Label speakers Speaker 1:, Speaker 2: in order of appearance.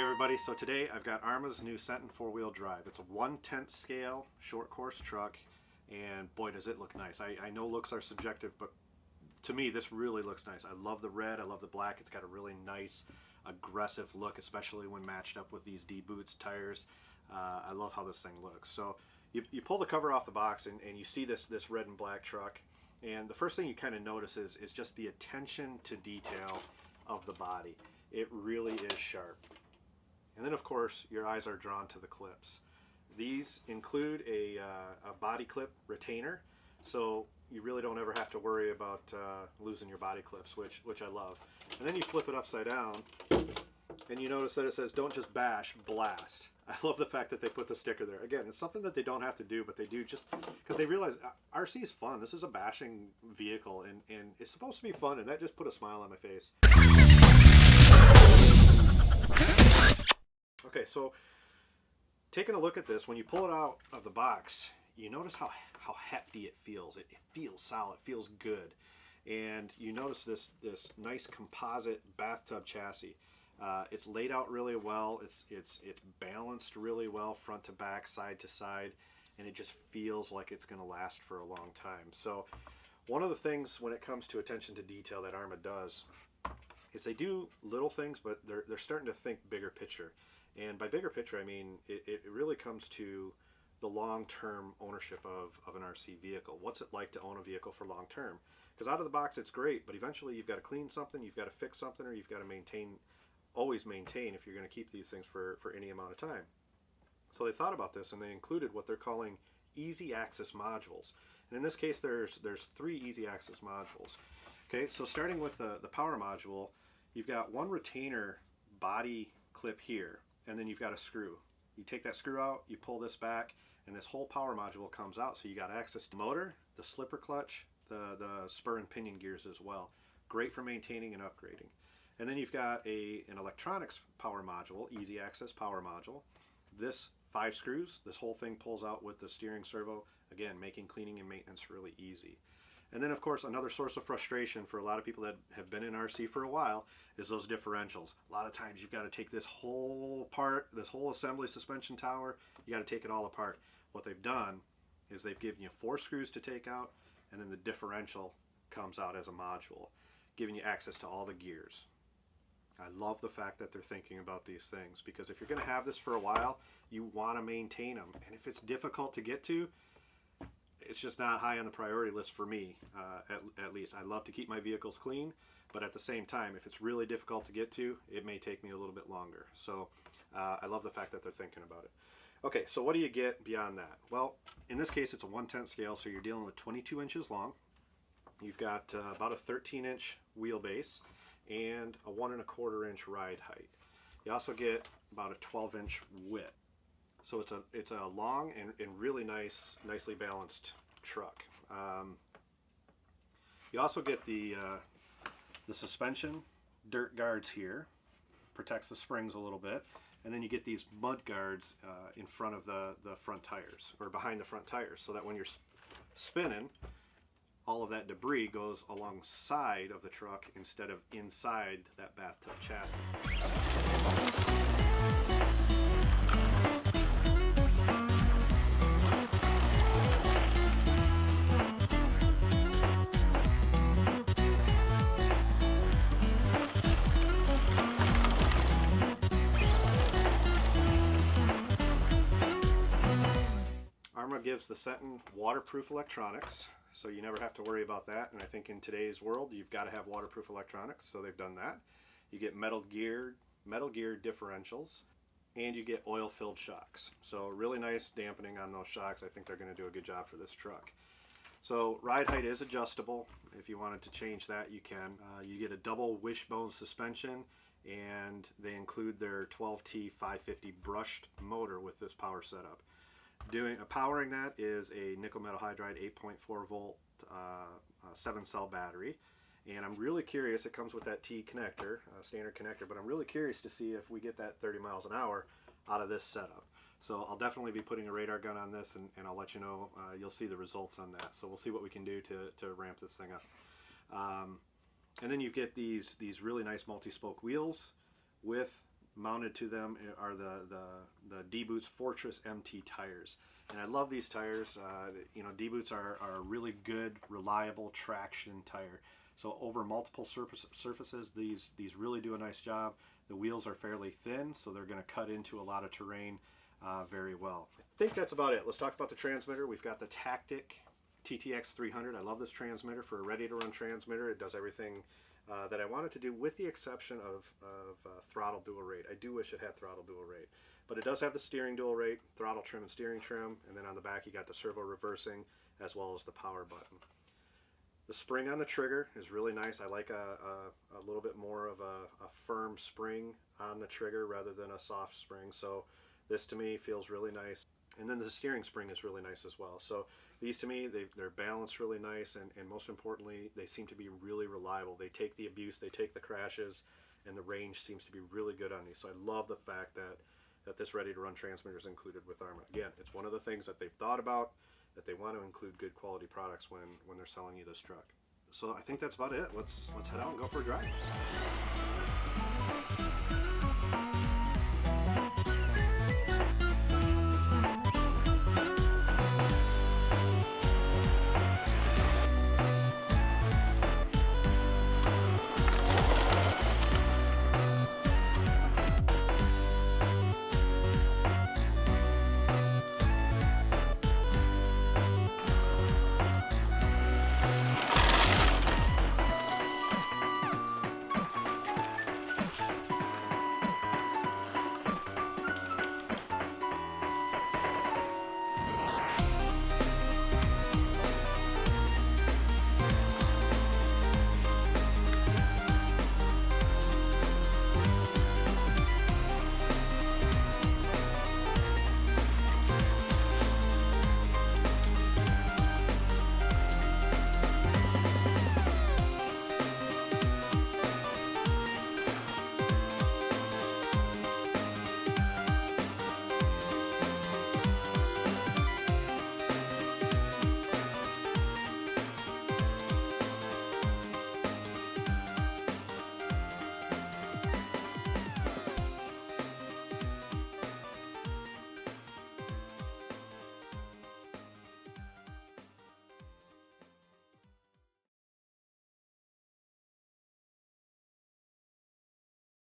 Speaker 1: Hey everybody, so today I've got ARRMA's new Senton 4-wheel drive. It's a 1/10 scale short course truck, and boy does it look nice. I know looks are subjective, but to me this really looks nice. I love the red, I love the black. It's got a really nice aggressive look, especially when matched up with these D-Boots tires. I love how this thing looks. So you pull the cover off the box and you see this red and black truck, and the first thing you kind of notice is just the attention to detail of the body. It really is sharp. And then of course your eyes are drawn to the clips. These include a body clip retainer, so you really don't ever have to worry about losing your body clips, which I love. And then you flip it upside down and you notice that it says don't just bash, blast. I love the fact that they put the sticker there. Again, it's something that they don't have to do, but they do just because they realize RC is fun. This is a bashing vehicle, and it's supposed to be fun, and that just put a smile on my face. Okay, so taking a look at this, when you pull it out of the box, you notice how hefty it feels. It feels solid, it feels good. And you notice this nice composite bathtub chassis. It's laid out really well, it's balanced really well, front to back, side to side, and it just feels like it's going to last for a long time. So one of the things when it comes to attention to detail that ARRMA does is they do little things, but they're starting to think bigger picture. And by bigger picture, I mean it really comes to the long-term ownership of an RC vehicle. What's it like to own a vehicle for long-term? Because out of the box it's great, but eventually you've got to clean something, you've got to fix something, or you've got to always maintain if you're going to keep these things for any amount of time. So they thought about this and they included what they're calling easy access modules. And in this case there's 3 easy access modules. Okay, so starting with the power module, you've got one retainer body clip here, and then you've got a screw. You take that screw out, you pull this back, and this whole power module comes out, so you got access to the motor, the slipper clutch, the spur and pinion gears as well. Great for maintaining and upgrading. And then you've got an electronics power module, easy access power module. This 5 screws, this whole thing pulls out with the steering servo, again making cleaning and maintenance really easy. And then of course another source of frustration for a lot of people that have been in RC for a while is those differentials. A lot of times you've got to take this whole part, this whole assembly suspension tower, you got to take it all apart. What they've done is they've given you 4 screws to take out, and then the differential comes out as a module, giving you access to all the gears. I love the fact that they're thinking about these things, because if you're going to have this for a while, you want to maintain them. And if it's difficult to get to, it's just not high on the priority list for me, at least. I love to keep my vehicles clean, but at the same time, if it's really difficult to get to, it may take me a little bit longer. So I love the fact that they're thinking about it. Okay, so what do you get beyond that? Well, in this case, it's a 1/10 scale, so you're dealing with 22 inches long. You've got about a 13-inch wheelbase and a 1 1/4 inch ride height. You also get about a 12-inch width. So it's a long and really nicely balanced truck. You also get the suspension dirt guards here, protects the springs a little bit, and then you get these mud guards in front of the front tires, or behind the front tires, so that when you're spinning, all of that debris goes alongside of the truck instead of inside that bathtub chassis. ARRMA gives the Senton waterproof electronics, so you never have to worry about that. And I think in today's world, you've got to have waterproof electronics, so they've done that. You get metal gear differentials, and you get oil-filled shocks. So really nice dampening on those shocks. I think they're going to do a good job for this truck. So ride height is adjustable. If you wanted to change that, you can. You get a double wishbone suspension, and they include their 12T 550 brushed motor with this power setup. Powering that is a nickel metal hydride 8.4 volt 7-cell battery, and I'm really curious. It comes with that T connector, standard connector, but I'm really curious to see if we get that 30 miles an hour out of this setup. So I'll definitely be putting a radar gun on this, and I'll let you know. You'll see the results on that. So we'll see what we can do to ramp this thing up. And then you get these really nice multi-spoke wheels with mounted to them are the D-Boots Fortress MT tires. And I love these tires. You know, D-Boots are a really good, reliable traction tire. So over multiple surfaces, these really do a nice job. The wheels are fairly thin, so they're going to cut into a lot of terrain very well. I think that's about it. Let's talk about the transmitter. We've got the Tactic TTX 300. I love this transmitter for a ready-to-run transmitter. It does everything that I wanted to do, with the exception of throttle dual rate. I do wish it had throttle dual rate, but it does have the steering dual rate, throttle trim and steering trim, and then on the back you got the servo reversing as well as the power button. The spring on the trigger is really nice. I like a little bit more of a firm spring on the trigger rather than a soft spring, so this to me feels really nice. And then the steering spring is really nice as well. So these to me, they're balanced really nice, and most importantly, they seem to be really reliable. They take the abuse, they take the crashes, and the range seems to be really good on these. So I love the fact that this ready-to-run transmitter is included with ARRMA. Again, it's one of the things that they've thought about, that they want to include good quality products when they're selling you this truck. So I think that's about it. Let's head out and go for a drive.